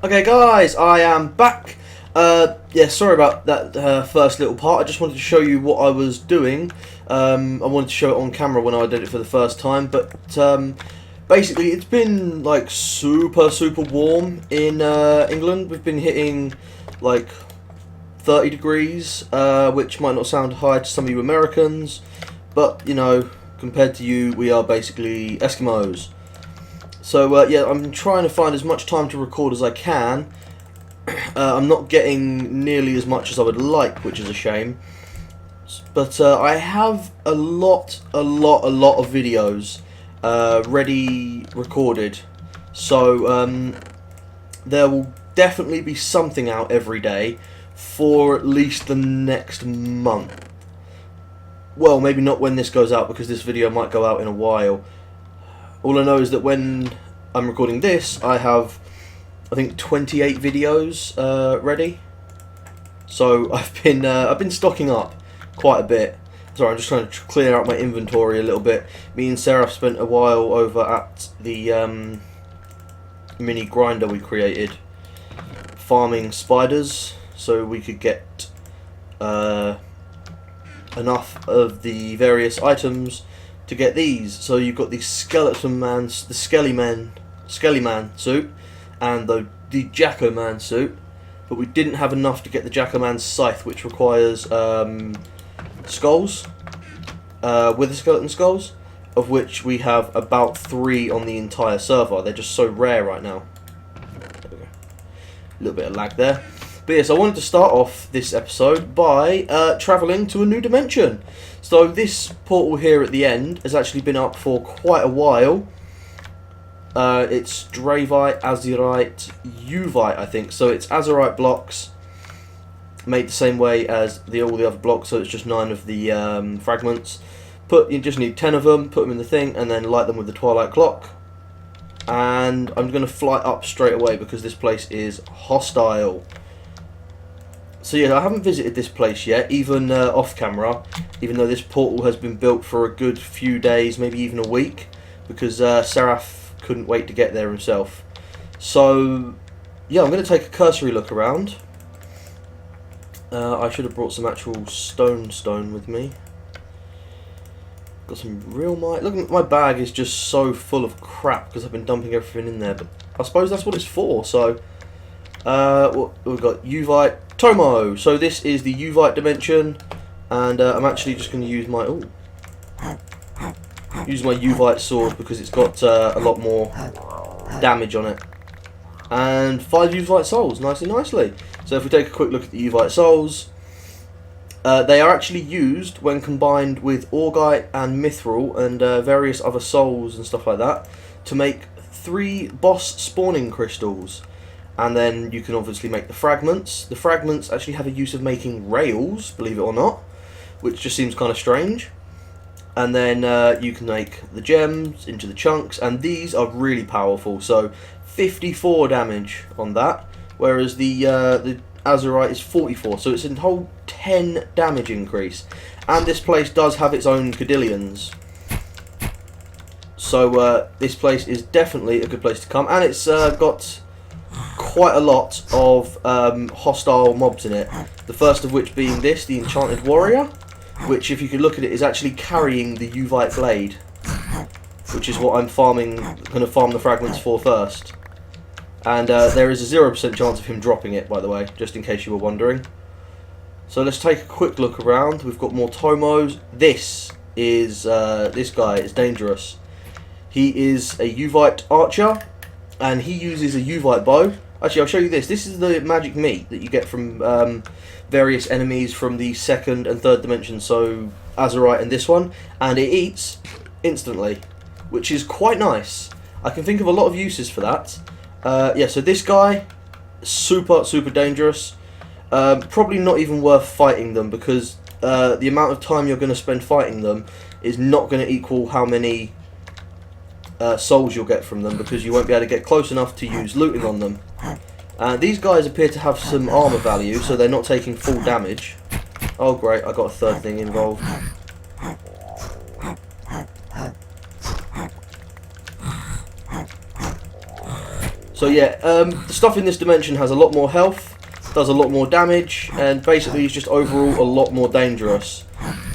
Okay guys, I am back. Yeah, sorry about that first little part. I just wanted to show you what I was doing. I wanted to show it on camera when I did it for the first time, but basically it's been like super warm in England. We've been hitting like 30 degrees, which might not sound high to some of you Americans, but you know, compared to you, we are basically Eskimos. So yeah, I'm trying to find as much time to record as I can. I'm not getting nearly as much as I would like, which is a shame. But I have a lot of videos ready recorded. So there will definitely be something out every day for at least the next month. Well, maybe not when this goes out, because this video might go out in a while. All I know is that when I'm recording this, I have, I think, 28 videos ready. So I've been stocking up quite a bit. Sorry, I'm just trying to clear out my inventory a little bit. Me and Sarah spent a while over at the mini grinder we created, farming spiders, so we could get enough of the various items to get these. So you've got the skeleton man, the skelly man suit, and the Jacko man suit, but we didn't have enough to get the Jacko man's scythe, which requires skulls, wither skeleton skulls, of which we have about 3 on the entire server. They're just so rare right now. There we go. A little bit of lag there. But yes, I wanted to start off this episode by travelling to a new dimension. So this portal here at the end has actually been up for quite a while. It's Dravite, Azurite, Uvite, I think. So it's Azurite blocks made the same way as all the other blocks. So it's just 9 of the fragments. You just need 10 of them. Put them in the thing, and then light them with the Twilight Clock. And I'm going to fly up straight away because this place is hostile. So yeah, I haven't visited this place yet, even off camera, even though this portal has been built for a good few days, maybe even a week, because Seraph couldn't wait to get there himself. So yeah, I'm going to take a cursory look around. I should have brought some actual stone with me. Got some real Look, my bag is just so full of crap because I've been dumping everything in there, but I suppose that's what it's for. So we've got Uvite, Tomo. So this is the Uvite dimension, and I'm actually just going to use my Uvite sword because it's got a lot more damage on it, and 5 Uvite souls, nicely. So if we take a quick look at the Uvite souls, they are actually used when combined with Augite and Mithril and various other souls and stuff like that to make 3 boss spawning crystals. And then you can obviously make the fragments. The fragments actually have a use of making rails, believe it or not, which just seems kind of strange. And then you can make the gems into the chunks, and these are really powerful. So 54 damage on that, whereas the Azurite is 44. So it's a whole 10 damage increase. And this place does have its own Cadillions. So this place is definitely a good place to come, and it's got quite a lot of hostile mobs in it. The first of which being this, the Enchanted Warrior, which, if you could look at it, is actually carrying the Uvite blade, which is what I'm going to farm the fragments for first. And there is a 0% chance of him dropping it, by the way, just in case you were wondering. So let's take a quick look around. We've got more Tomos. This guy is dangerous. He is a Uvite archer, and he uses a Uvite bow. Actually, I'll show you this. This is the magic meat that you get from various enemies from the 2nd and 3rd dimension, so Azurite and this one, and it eats instantly, which is quite nice. I can think of a lot of uses for that. Yeah, so this guy, super dangerous. Probably not even worth fighting them, because the amount of time you're going to spend fighting them is not going to equal how many souls you'll get from them, because you won't be able to get close enough to use looting on them. These guys appear to have some armor value, so they're not taking full damage. Oh great, I got a 3rd thing involved. So yeah, the stuff in this dimension has a lot more health, does a lot more damage, and basically is just overall a lot more dangerous.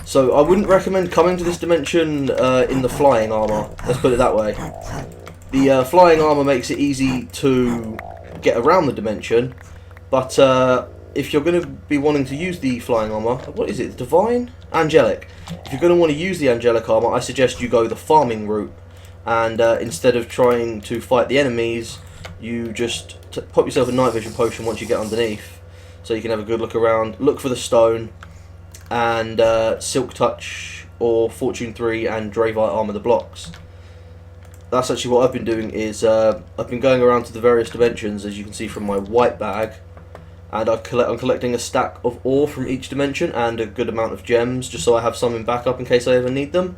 So I wouldn't recommend coming to this dimension in the flying armor, let's put it that way. The flying armor makes it easy to get around the dimension, but if you're going to be wanting to use the flying armor, what is it, divine? Angelic. If you're going to want to use the angelic armor, I suggest you go the farming route, and instead of trying to fight the enemies, you just pop yourself a night vision potion once you get underneath, so you can have a good look around, look for the stone, and Silk Touch or Fortune 3 and Dravite armor the blocks. That's actually what I've been doing, is I've been going around to the various dimensions, as you can see from my white bag, and I'm collecting a stack of ore from each dimension and a good amount of gems, just so I have some in backup in case I ever need them.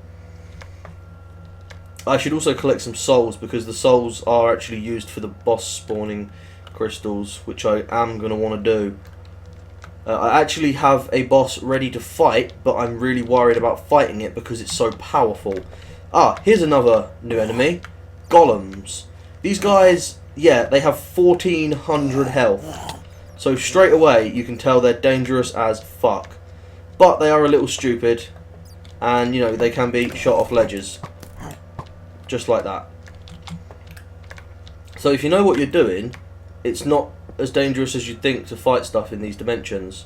I should also collect some souls, because the souls are actually used for the boss spawning crystals, which I am going to want to do. I actually have a boss ready to fight, but I'm really worried about fighting it because it's so powerful. Ah, here's another new enemy. Golems. These guys, yeah, they have 1400 health. So straight away you can tell they're dangerous as fuck. But they are a little stupid, and you know, they can be shot off ledges. Just like that. So if you know what you're doing, it's not as dangerous as you'd think to fight stuff in these dimensions.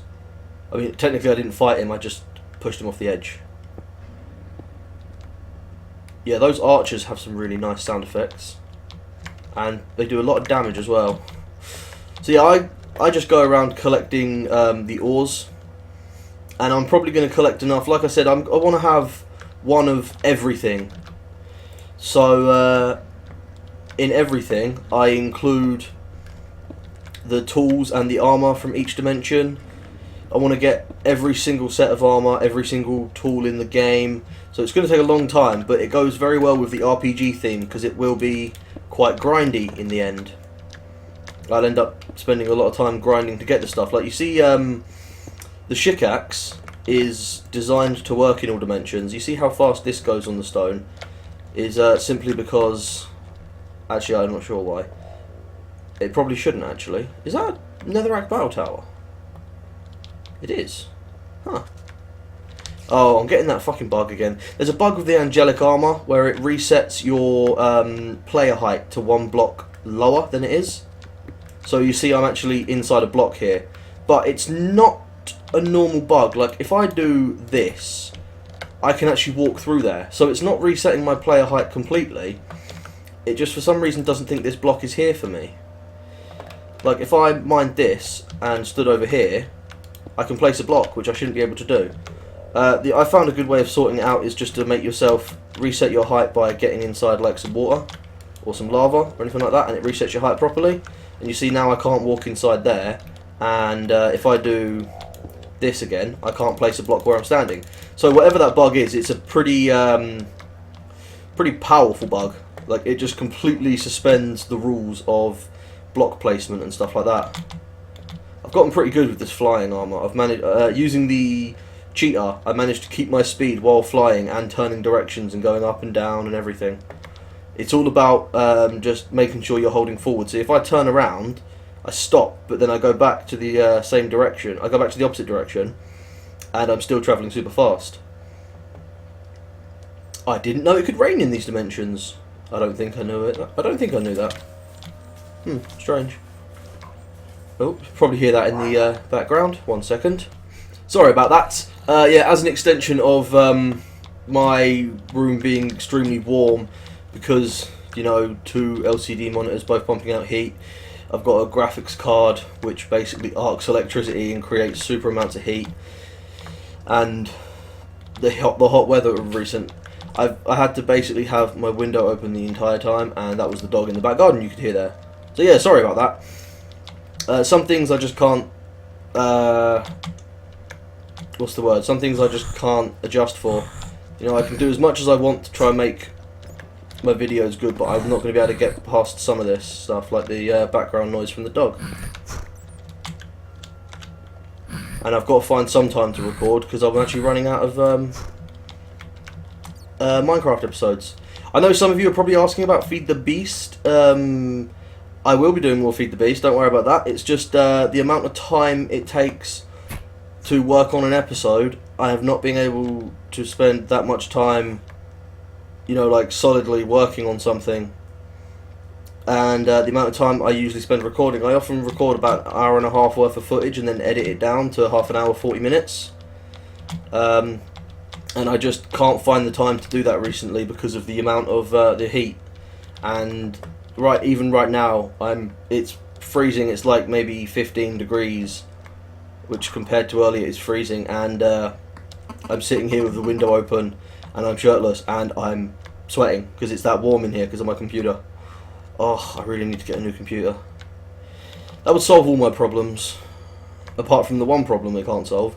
I mean, technically I didn't fight him, I just pushed him off the edge. Yeah, those archers have some really nice sound effects, and they do a lot of damage as well. So yeah, I just go around collecting the ores, and I'm probably going to collect enough. Like I said, I want to have one of everything. So in everything I include the tools and the armor from each dimension. I want to get every single set of armor, every single tool in the game. So it's going to take a long time, but it goes very well with the RPG theme, because it will be quite grindy in the end. I'll end up spending a lot of time grinding to get the stuff. Like you see, the Shikaxe is designed to work in all dimensions. You see how fast this goes on the stone? Is simply because, actually I'm not sure why. It probably shouldn't actually. Is that a netherrack battle tower? It is. Huh. Oh, I'm getting that fucking bug again. There's a bug with the angelic armor where it resets your player height to 1 block lower than it is. So you see I'm actually inside a block here. But it's not a normal bug. Like if I do this, I can actually walk through there. So it's not resetting my player height completely. It just for some reason doesn't think this block is here for me. Like if I mined this and stood over here, I can place a block, which I shouldn't be able to do. I found a good way of sorting it out is just to make yourself reset your height by getting inside like some water or some lava or anything like that, and it resets your height properly. And you see now I can't walk inside there, and if I do this again, I can't place a block where I'm standing. So whatever that bug is, it's a pretty powerful bug. Like it just completely suspends the rules of block placement and stuff like that. I've gotten pretty good with this flying armor. I've managed using the cheetah. I managed to keep my speed while flying and turning directions and going up and down and everything. It's all about just making sure you're holding forward. So if I turn around, I stop, but then I go back to the same direction. I go back to the opposite direction, and I'm still travelling super fast. I didn't know it could rain in these dimensions. I don't think I knew it. I don't think I knew that. Strange. Oh, probably hear that in the background. 1 second. Sorry about that. Yeah, as an extension of my room being extremely warm, because, you know, 2 LCD monitors both pumping out heat, I've got a graphics card which basically arcs electricity and creates super amounts of heat. And the hot weather of recent, I had to basically have my window open the entire time, and that was the dog in the back garden you could hear there. So yeah, sorry about that. Some things I just can't, what's the word? Some things I just can't adjust for. You know, I can do as much as I want to try and make my videos good, but I'm not going to be able to get past some of this stuff, like the background noise from the dog. And I've got to find some time to record, because I'm actually running out of Minecraft episodes. I know some of you are probably asking about Feed the Beast. I will be doing more Feed the Beast, don't worry about that. It's just the amount of time it takes to work on an episode. I have not been able to spend that much time, you know, like solidly working on something. And the amount of time I usually spend recording, I often record about an hour and a half worth of footage and then edit it down to half an hour, 40 minutes. And I just can't find the time to do that recently because of the amount of the heat. And even right now, it's freezing. It's like maybe 15 degrees, which compared to earlier is freezing. And I'm sitting here with the window open, and I'm shirtless, and I'm sweating because it's that warm in here because of my computer. Oh, I really need to get a new computer. That would solve all my problems, apart from the one problem it can't solve.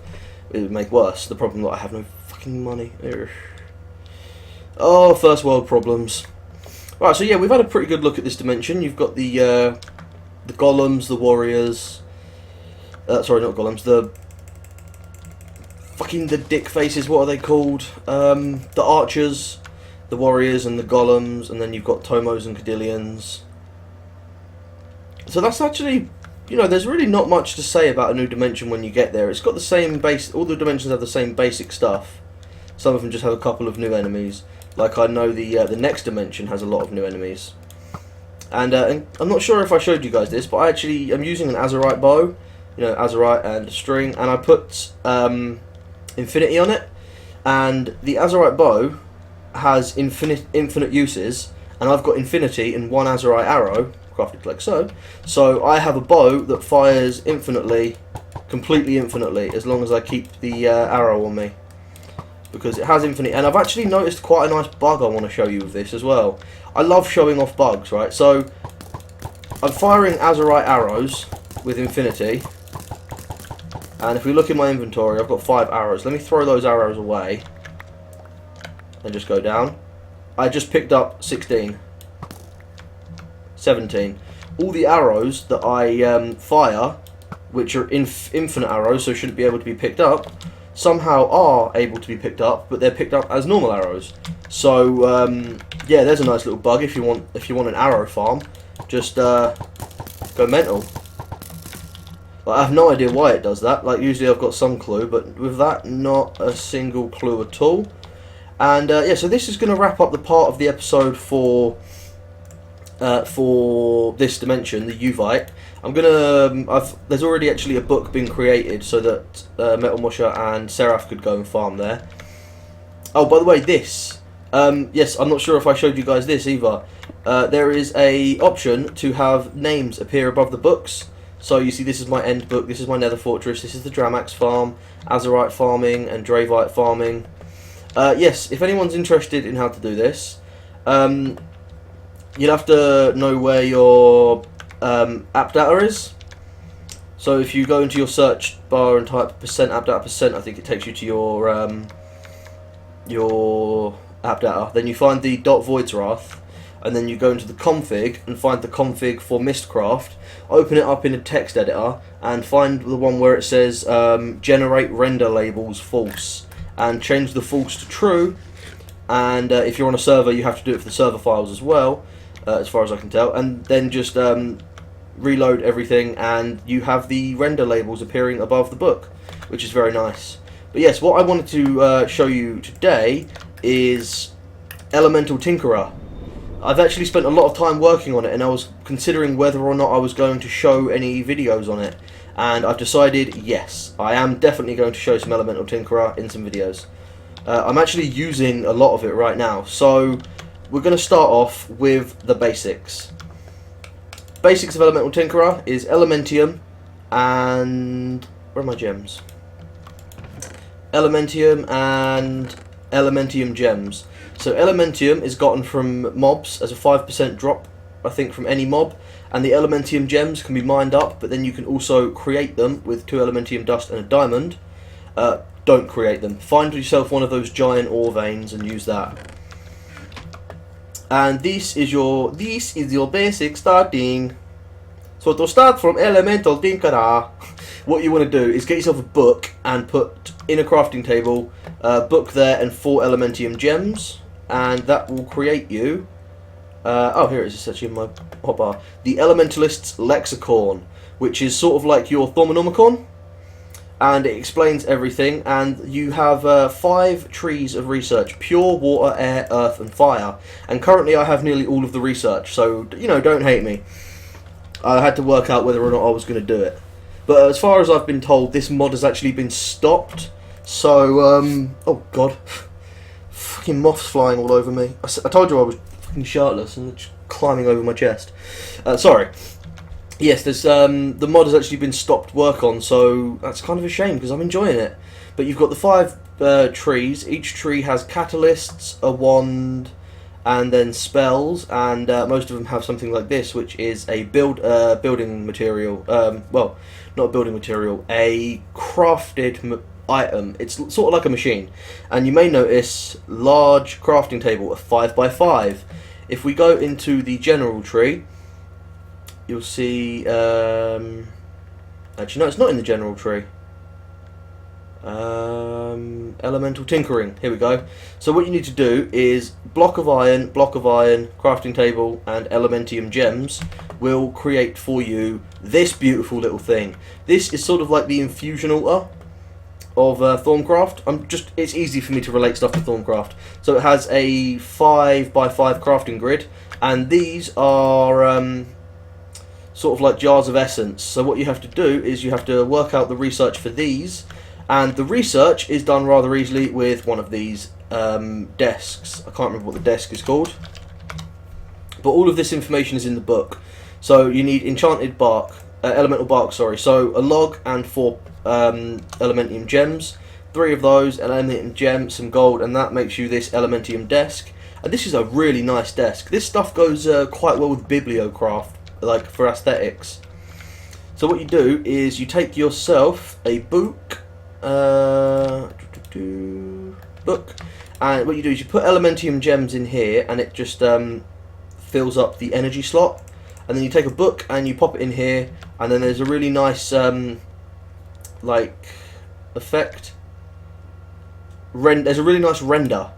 It would make worse the problem that I have no fucking money. Ugh. Oh, first world problems. Right, so yeah, we've had a pretty good look at this dimension. You've got the golems, the warriors. Sorry, not golems. The dick faces. What are they called? The archers, the warriors, and the golems. And then you've got Tomos and Cadillions. So that's actually, you know, there's really not much to say about a new dimension when you get there. It's got the same base. All the dimensions have the same basic stuff. Some of them just have a couple of new enemies. Like I know the next dimension has a lot of new enemies. And I'm not sure if I showed you guys this, but I actually am using an azurite bow. You know, azurite and a string, and I put infinity on it. And the azurite bow has infinite uses, and I've got infinity in one azurite arrow, crafted like so. So I have a bow that fires infinitely, completely infinitely, as long as I keep the arrow on me. Because it has infinite, and I've actually noticed quite a nice bug I want to show you with this as well. I love showing off bugs, right? So I'm firing azurite arrows with infinity, and if we look in my inventory, I've got 5 arrows. Let me throw those arrows away and just go down. I just picked up 16, 17. All the arrows that I fire, which are infinite arrows, so shouldn't be able to be picked up, somehow are able to be picked up, but they're picked up as normal arrows. So yeah, there's a nice little bug if you want an arrow farm. Just go mental. I have no idea why it does that. Like usually I've got some clue, but with that, not a single clue at all. And yeah, so this is going to wrap up the part of the episode for this dimension, the Uvite. I'm gonna. There's already actually a book being created so that Metal Musher and Seraph could go and farm there. Oh, by the way, this. Yes, I'm not sure if I showed you guys this either. There is a option to have names appear above the books. So you see, this is my end book. This is my Nether Fortress. This is the Dramax farm, Azurite farming, and Dravite farming. Yes, if anyone's interested in how to do this, you'll have to know where your app data is. So if you go into your search bar and type %app data %, I think it takes you to your app data. Then you find the .voids wrath, and then you go into the config and find the config for Mistcraft. Open it up in a text editor and find the one where it says generate render labels false, and change the false to true. And if you're on a server, you have to do it for the server files as well, as far as I can tell. And then just reload everything, and you have the render labels appearing above the book, which is very nice. But yes, what I wanted to show you today is Elemental Tinkerer. I've actually spent a lot of time working on it, and I was considering whether or not I was going to show any videos on it. And I've decided, yes, I am definitely going to show some Elemental Tinkerer in some videos. I'm actually using a lot of it right now. So we're going to start off with the basics. Basics of Elemental Tinkerer is Elementium and... where are my gems? Elementium and Elementium gems. So Elementium is gotten from mobs as a 5% drop, I think, from any mob. And the Elementium gems can be mined up, but then you can also create them with 2 Elementium dust and a diamond. Don't create them. Find yourself one of those giant ore veins and use that. And this is your basic starting. So to start from Elemental Tinkerer, what you want to do is get yourself a book and put in a crafting table, book there and 4 Elementium gems, and that will create you Oh, here it is. It's actually in my hotbar. The Elementalist's Lexicon, which is sort of like your Thaumonomicon, and it explains everything. And you have 5 trees of research: pure, water, air, earth, and fire. And currently, I have nearly all of the research. So don't hate me. I had to work out whether or not I was going to do it. But as far as I've been told, this mod has actually been stopped. So, oh god, fucking moths flying all over me. I told you I was fucking shirtless and just climbing over my chest. Sorry. Yes, there's the mod has actually been stopped work on, so that's kind of a shame because I'm enjoying it. But you've got the 5 trees. Each tree has catalysts, a wand, and then spells, and most of them have something like this, which is a building material. Well, not a building material, a crafted item. It's sort of like a machine, and you may notice large crafting table, a 5x5. If we go into the general tree, you'll see. Actually, no, it's not in the general tree. Elemental tinkering. Here we go. So what you need to do is block of iron, crafting table, and elementium gems will create for you this beautiful little thing. This is sort of like the infusion altar of Thorncraft. It's easy for me to relate stuff to Thorncraft. So it has a 5x5 crafting grid, and these are sort of like jars of essence. So what you have to do is you have to work out the research for these. And the research is done rather easily with one of these desks. I can't remember what the desk is called. But all of this information is in the book. So you need enchanted bark, elemental bark, sorry. So a log and 4 elementium gems. 3 of those, elementium gem, some gold, and that makes you this elementium desk. And this is a really nice desk. This stuff goes quite well with bibliocraft, like for aesthetics. So what you do is you take yourself a book, book, and what you do is you put elementium gems in here, and it just fills up the energy slot. And then you take a book and you pop it in here, and then there's a really nice like effect. There's a really nice render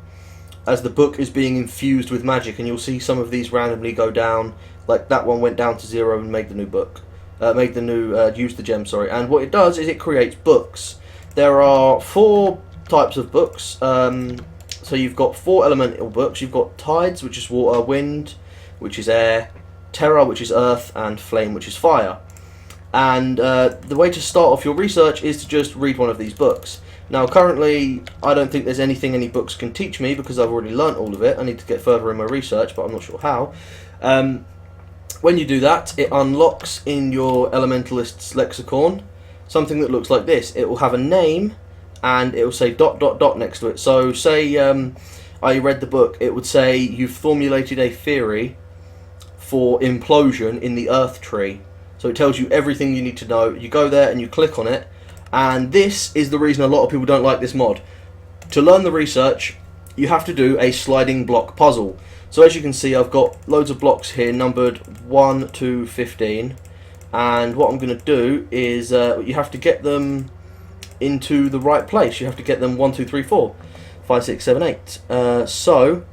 as the book is being infused with magic, and you'll see some of these randomly go down. Like that one went down to 0 and made the new book. Use the gem, sorry. And what it does is it creates books. There are 4 types of books. So you've got 4 elemental books. You've got Tides, which is water, wind, which is air, Terra, which is earth, and Flame, which is fire. And the way to start off your research is to just read one of these books. Now currently I don't think there's anything any books can teach me because I've already learnt all of it. I need to get further in my research, but I'm not sure how. When you do that, it unlocks in your Elementalist's Lexicon something that looks like this. It will have a name and it will say ... next to it. So say I read the book, it would say you've formulated a theory for implosion in the earth tree. So it tells you everything you need to know. You go there and you click on it, and this is the reason a lot of people don't like this mod. To learn the research, you have to do a sliding block puzzle. So as you can see, I've got loads of blocks here numbered 1 to 15, and what I'm going to do is you have to get them into the right place. You have to get them 1, 2, 3, 4, 5, 6, 7, 8. So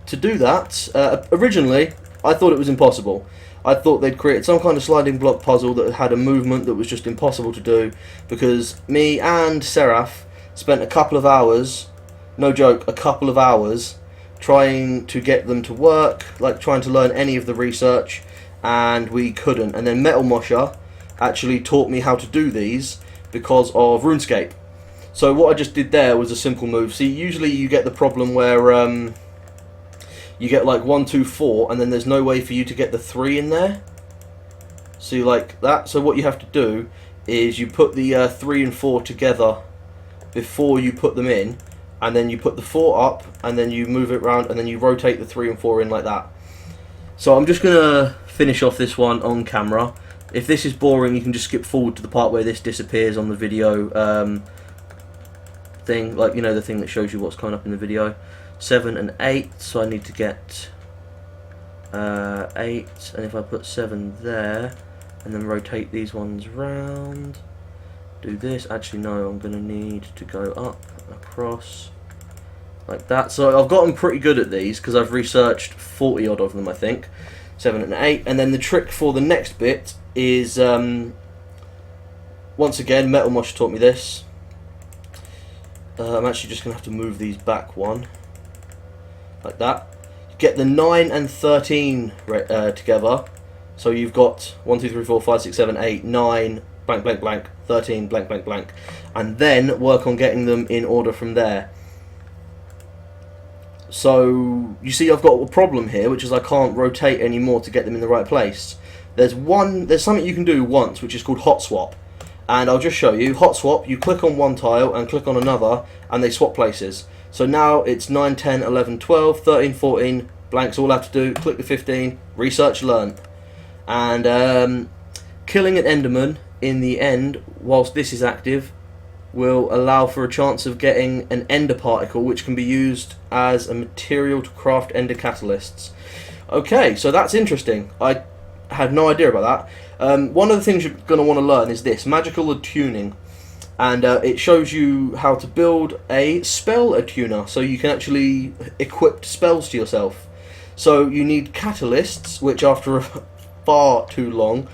to do that, originally I thought it was impossible. I thought they'd create some kind of sliding block puzzle that had a movement that was just impossible to do, because me and Seraph spent a couple of hours, no joke, a couple of hours trying to get them to work, like trying to learn any of the research, and we couldn't. And then Metal Mosher actually taught me how to do these because of RuneScape. So what I just did there was a simple move. See, usually you get the problem where you get like 1, 2, 4, and then there's no way for you to get the 3 in there. See, like that. So what you have to do is you put the 3 and 4 together before you put them in, and then you put the 4 up, and then you move it around, and then you rotate the 3 and 4 in like that. So I'm just gonna finish off this one on camera. If this is boring, you can just skip forward to the part where this disappears on the video thing, like, you know, the thing that shows you what's coming up in the video. 7 and 8, so I need to get 8, and if I put 7 there and then rotate these ones round, do this. Actually no, I'm going to need to go up, across, like that. So I've gotten pretty good at these because I've researched 40 odd of them, I think. 7 and 8. And then the trick for the next bit is, once again, Metal Mosh taught me this. I'm actually just going to have to move these back one. Like that. You get the 9 and 13 together. So you've got 1, 2, 3, 4, 5, 6, 7, 8, 9, blank, blank, blank, 13, blank, blank, blank. And then work on getting them in order from there. So you see I've got a problem here, which is I can't rotate anymore to get them in the right place. There's something you can do once, which is called hot swap. And I'll just show you. Hot swap, you click on one tile and click on another, and they swap places. So now it's 9, 10, 11, 12, 13, 14, blanks. All I have to do, click the 15, research learn. And killing an Enderman in the end, whilst this is active, will allow for a chance of getting an ender particle, which can be used as a material to craft ender catalysts. Okay, so that's interesting. I had no idea about that. One of the things you're going to want to learn is this, magical attuning. And it shows you how to build a spell attuner, so you can actually equip spells to yourself. So you need catalysts, which after far too long,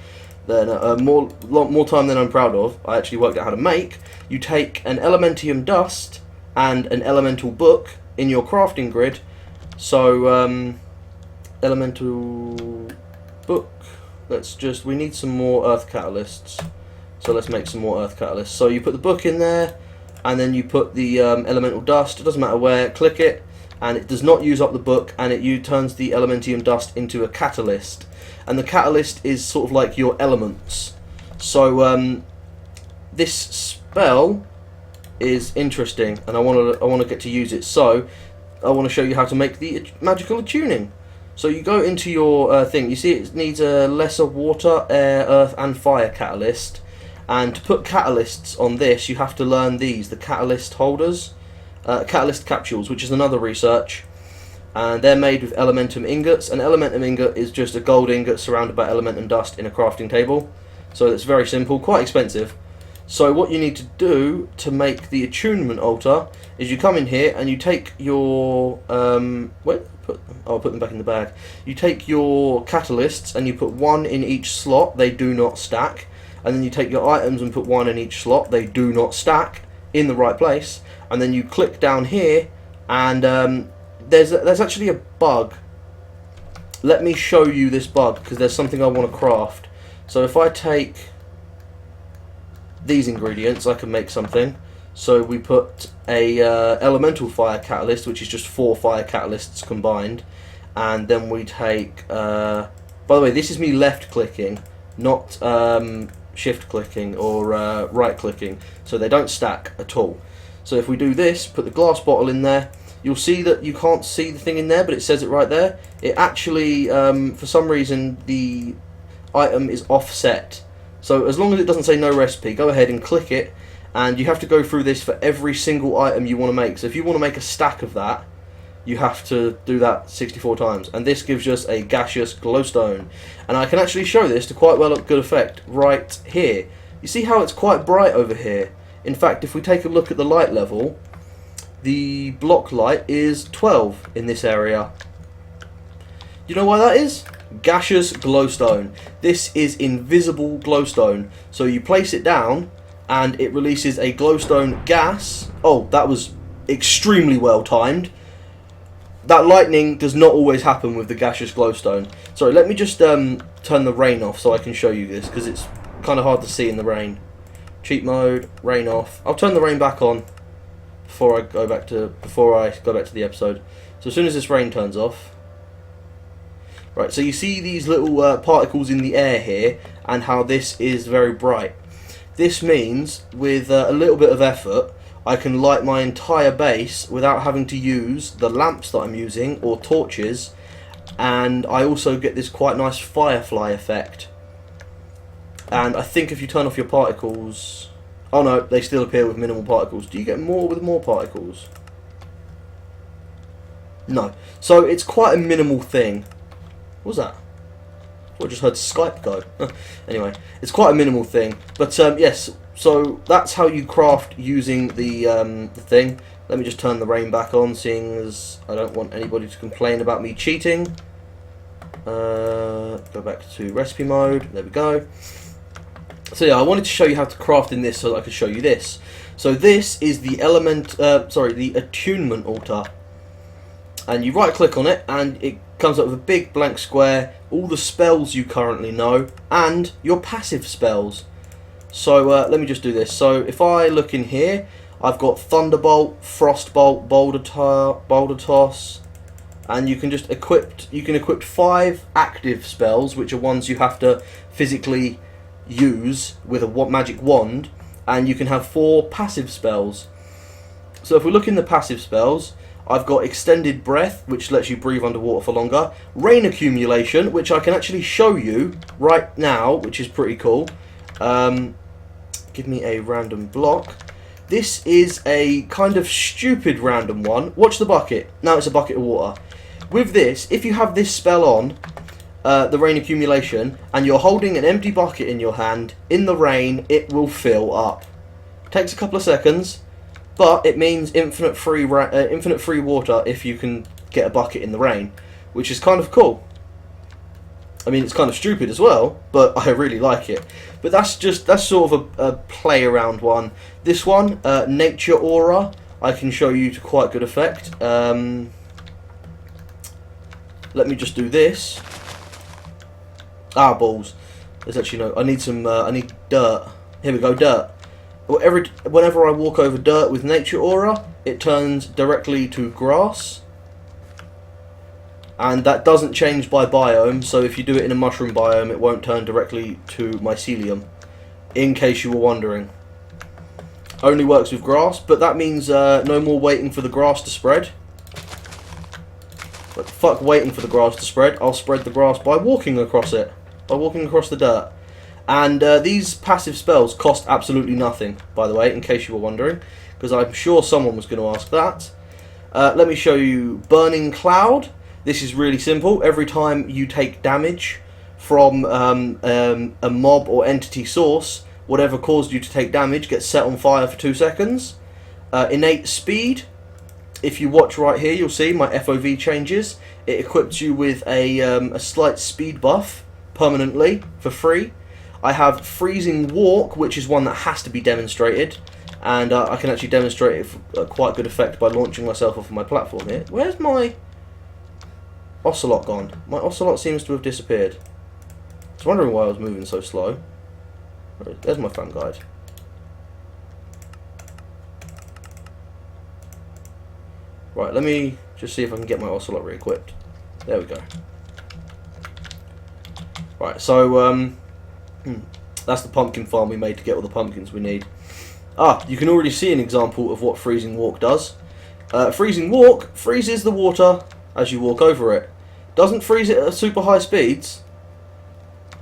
then more time than I'm proud of, I actually worked out how to make. You take an elementium dust and an elemental book in your crafting grid. So elemental book, we need some more earth catalysts. So let's make some more earth catalysts. So you put the book in there, and then you put the elemental dust, it doesn't matter where, click it, and it does not use up the book, and it turns the elementium dust into a catalyst. And the catalyst is sort of like your elements. So this spell is interesting, and I want to get to use it. So I want to show you how to make the magical attuning. So you go into your thing. You see it needs a lesser water, air, earth, and fire catalyst. And to put catalysts on this, you have to learn these, the catalyst holders, catalyst capsules, which is another research. And they're made with elementum ingots. An elementum ingot is just a gold ingot surrounded by elementum dust in a crafting table. So it's very simple, quite expensive. So what you need to do to make the attunement altar is you come in here and you take your I'll put them back in the bag. You take your catalysts and you put one in each slot. They do not stack. And then you take your items and put one in each slot. They do not stack in the right place. And then you click down here, and there's actually a bug. Let me show you this bug, because there's something I want to craft. So if I take these ingredients, I can make something. So we put a elemental fire catalyst, which is just 4 fire catalysts combined, and then we take. By the way, this is me left clicking, not shift clicking or right clicking, so they don't stack at all. So if we do this, put the glass bottle in there, you'll see that you can't see the thing in there, but it says it right there. It actually, for some reason, the item is offset. So as long as it doesn't say no recipe, go ahead and click it, and you have to go through this for every single item you want to make. So if you want to make a stack of that, you have to do that 64 times. And this gives us a gaseous glowstone. And I can actually show this to quite good effect right here. You see how it's quite bright over here? In fact, if we take a look at the light level, the block light is 12 in this area. You know why that is? Gaseous glowstone. This is invisible glowstone. So you place it down and it releases a glowstone gas. Oh, that was extremely well timed. That lightning does not always happen with the gaseous glowstone. Sorry, let me just turn the rain off so I can show you this, because it's kind of hard to see in the rain. Cheat mode, rain off. I'll turn the rain back on before I go back to the episode. So as soon as this rain turns off, right. So you see these little particles in the air here, and how this is very bright. This means with a little bit of effort, I can light my entire base without having to use the lamps that I'm using or torches, and I also get this quite nice firefly effect. And I think if you turn off your particles, oh no, they still appear with minimal particles. Do you get more with more particles? No. So it's quite a minimal thing. What was that? I just heard Skype go. Anyway, it's quite a minimal thing. But yes, so that's how you craft using the thing. Let me just turn the rain back on, seeing as I don't want anybody to complain about me cheating. Go back to recipe mode. There we go. So yeah, I wanted to show you how to craft in this so that I could show you this. So this is the the attunement altar. And you right click on it and it comes up with a big blank square, all the spells you currently know, and your passive spells. So let me just do this. So if I look in here, I've got Thunderbolt, Frostbolt, Boulder Toss, and you can just equip 5 active spells, which are ones you have to physically use with a magic wand, and you can have 4 passive spells. So if we look in the passive spells, I've got Extended Breath, which lets you breathe underwater for longer, Rain Accumulation, which I can actually show you right now, which is pretty cool. Give me a random block. This is a kind of stupid random one. Watch the bucket. Now it's a bucket of water. With this, if you have this spell on, the Rain Accumulation, and you're holding an empty bucket in your hand, in the rain, it will fill up. Takes a couple of seconds, but it means infinite free water if you can get a bucket in the rain, which is kind of cool. I mean, it's kind of stupid as well, but I really like it. But that's sort of a play around one. This one, Nature Aura, I can show you to quite good effect. Let me just do this. Ah, balls. There's actually no. I need dirt. Here we go, dirt. Whenever I walk over dirt with Nature Aura, it turns directly to grass. And that doesn't change by biome, so if you do it in a mushroom biome, it won't turn directly to mycelium, in case you were wondering. Only works with grass, but that means no more waiting for the grass to spread. But fuck waiting for the grass to spread, I'll spread the grass by walking across it, by walking across the dirt. And these passive spells cost absolutely nothing, by the way, in case you were wondering, because I'm sure someone was going to ask that. Let me show you Burning Cloud. This is really simple. Every time you take damage from a mob or entity source, whatever caused you to take damage gets set on fire for 2 seconds. Innate Speed. If you watch right here, you'll see my FOV changes. It equips you with a slight speed buff permanently for free. I have Freezing Walk, which is one that has to be demonstrated, and I can actually demonstrate it for quite good effect by launching myself off of my platform here. Where's my Ocelot gone? My Ocelot seems to have disappeared. I was wondering why I was moving so slow. There's my fan guide. Right, let me just see if I can get my Ocelot re-equipped. There we go. Right, so that's the pumpkin farm we made to get all the pumpkins we need. Ah, you can already see an example of what Freezing Walk does. Freezing Walk freezes the water as you walk over it. Doesn't freeze it at super high speeds,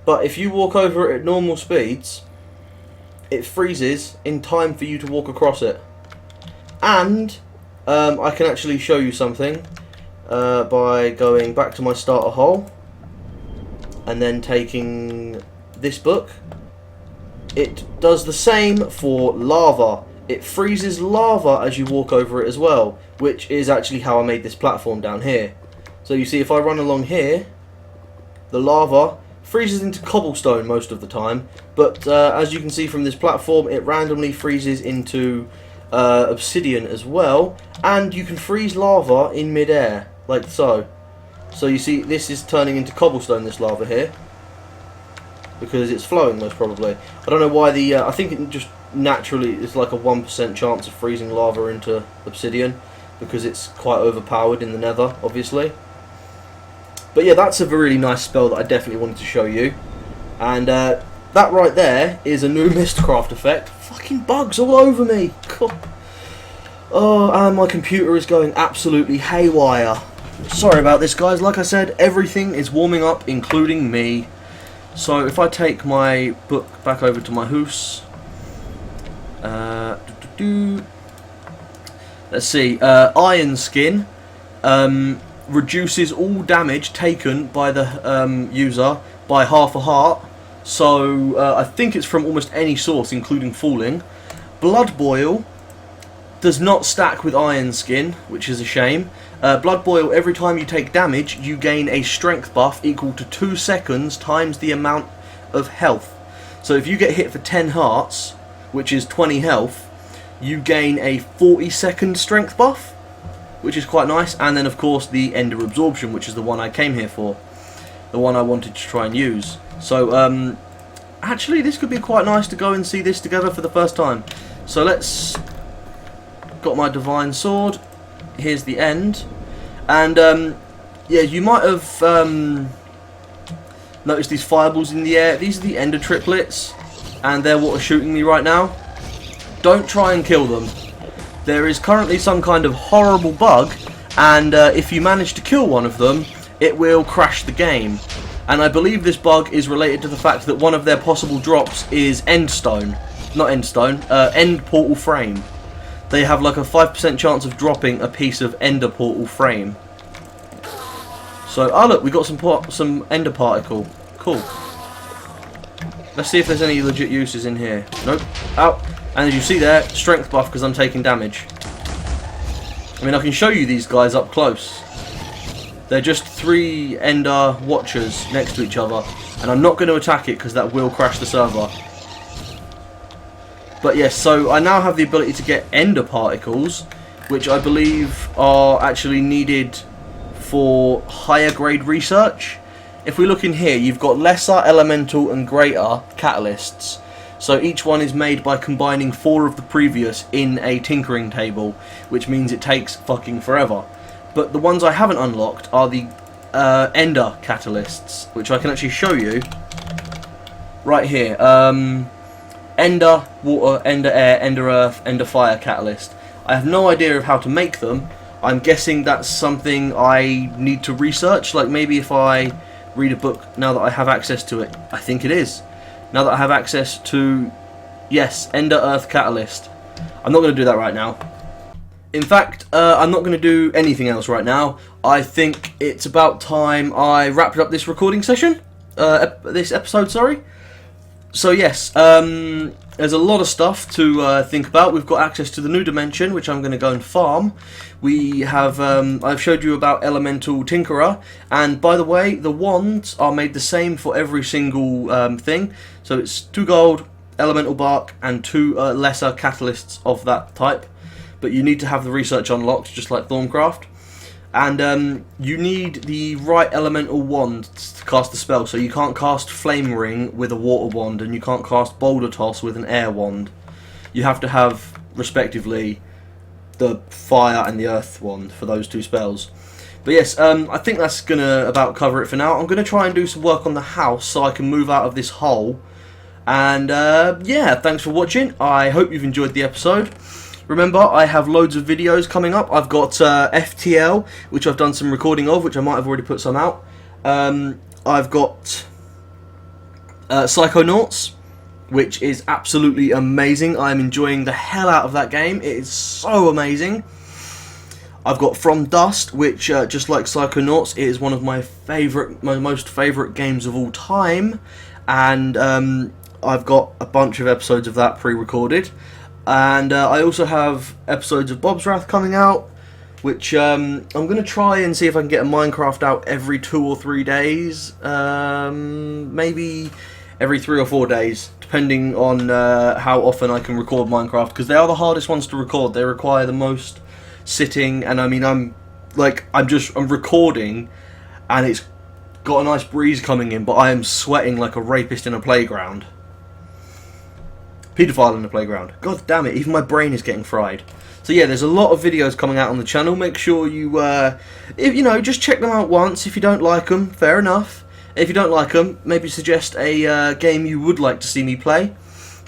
but if you walk over it at normal speeds, it freezes in time for you to walk across it. And I can actually show you something by going back to my starter hole and then taking this book. It does the same for lava. It freezes lava as you walk over it as well, which is actually how I made this platform down here. So you see, if I run along here, the lava freezes into cobblestone most of the time, but as you can see from this platform, it randomly freezes into obsidian as well, and you can freeze lava in mid-air, like so. So you see, this is turning into cobblestone, this lava here, because it's flowing most probably. I don't know why I think it just naturally is like a 1% chance of freezing lava into obsidian, because it's quite overpowered in the nether, obviously. But yeah, that's a really nice spell that I definitely wanted to show you. And that right there is a new Mistcraft effect. Fucking bugs all over me. God. Oh, and my computer is going absolutely haywire. Sorry about this, guys. Like I said, everything is warming up, including me. So if I take my book back over to my house. Let's see. Iron Skin. Reduces all damage taken by the user by half a heart. So I think it's from almost any source, including falling. Blood Boil does not stack with Iron Skin, which is a shame. Blood Boil, every time you take damage, you gain a strength buff equal to 2 seconds times the amount of health. So if you get hit for 10 hearts, which is 20 health, you gain a 40-second strength buff, which is quite nice. And then, of course, the Ender Absorption, which is the one I came here for. The one I wanted to try and use. So, actually, this could be quite nice to go and see this together for the first time. So let's... Got my Divine Sword. Here's the end. And, yeah, you might have noticed these fireballs in the air. These are the Ender Triplets. And they're what are shooting me right now. Don't try and kill them. There is currently some kind of horrible bug. And if you manage to kill one of them, it will crash the game. And I believe this bug is related to the fact that one of their possible drops is Endstone. Not Endstone, End Portal Frame. They have like a 5% chance of dropping a piece of Ender Portal Frame. So, oh look, we got some Ender Particle. Cool. Let's see if there's any legit uses in here. Nope. Out. And as you see there, strength buff because I'm taking damage. I mean, I can show you these guys up close. They're just 3 Ender Watchers next to each other. And I'm not going to attack it because that will crash the server. But yes, so I now have the ability to get Ender Particles, which I believe are actually needed for higher grade research. If we look in here, you've got lesser, elemental and greater catalysts. So each one is made by combining 4 of the previous in a tinkering table, which means it takes fucking forever. But the ones I haven't unlocked are the Ender catalysts, which I can actually show you right here. Ender Water, Ender Air, Ender Earth, Ender Fire catalyst. I have no idea of how to make them. I'm guessing that's something I need to research, like maybe if I read a book now that I have access to it. I think it is. Now that I have access to, yes, Ender Earth catalyst. I'm not going to do that right now. In fact, I'm not going to do anything else right now. I think it's about time I wrapped up this recording session. This episode, sorry. So yes, there's a lot of stuff to think about. We've got access to the new dimension, which I'm going to go and farm. We have, I've showed you about Elemental Tinkerer, and by the way, the wands are made the same for every single thing. So it's 2 gold, Elemental Bark, and 2 lesser catalysts of that type. But you need to have the research unlocked, just like Thorncraft. And you need the right elemental wand to cast the spell. So you can't cast Flame Ring with a water wand, and you can't cast Boulder Toss with an air wand. You have to have, respectively, the fire and the earth wand for those 2 spells. But yes, I think that's going to about cover it for now. I'm going to try and do some work on the house so I can move out of this hole. And yeah, thanks for watching. I hope you've enjoyed the episode. Remember, I have loads of videos coming up. I've got FTL, which I've done some recording of, which I might have already put some out. I've got Psychonauts, which is absolutely amazing. I'm enjoying the hell out of that game. It is so amazing. I've got From Dust, which, just like Psychonauts, it is one of my most favourite games of all time. And I've got a bunch of episodes of that pre-recorded. And I also have episodes of Bob's Wrath coming out, which I'm going to try and see if I can get a Minecraft out every 2 or 3 days. Maybe every 3 or 4 days, depending on how often I can record Minecraft, because they are the hardest ones to record. They require the most sitting, and I mean, I'm recording, and it's got a nice breeze coming in, but I am sweating like a rapist in a playground. Paedophile in the playground. God damn it, even my brain is getting fried. So yeah, there's a lot of videos coming out on the channel. Make sure you, just check them out once. If you don't like them, fair enough. If you don't like them, maybe suggest a game you would like to see me play,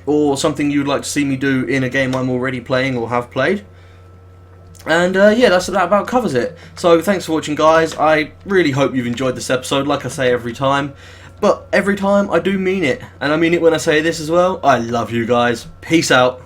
or something you would like to see me do in a game I'm already playing or have played. And yeah, that about covers it. So thanks for watching, guys. I really hope you've enjoyed this episode, like I say every time. But every time I do mean it, and I mean it when I say this as well. I love you guys. Peace out.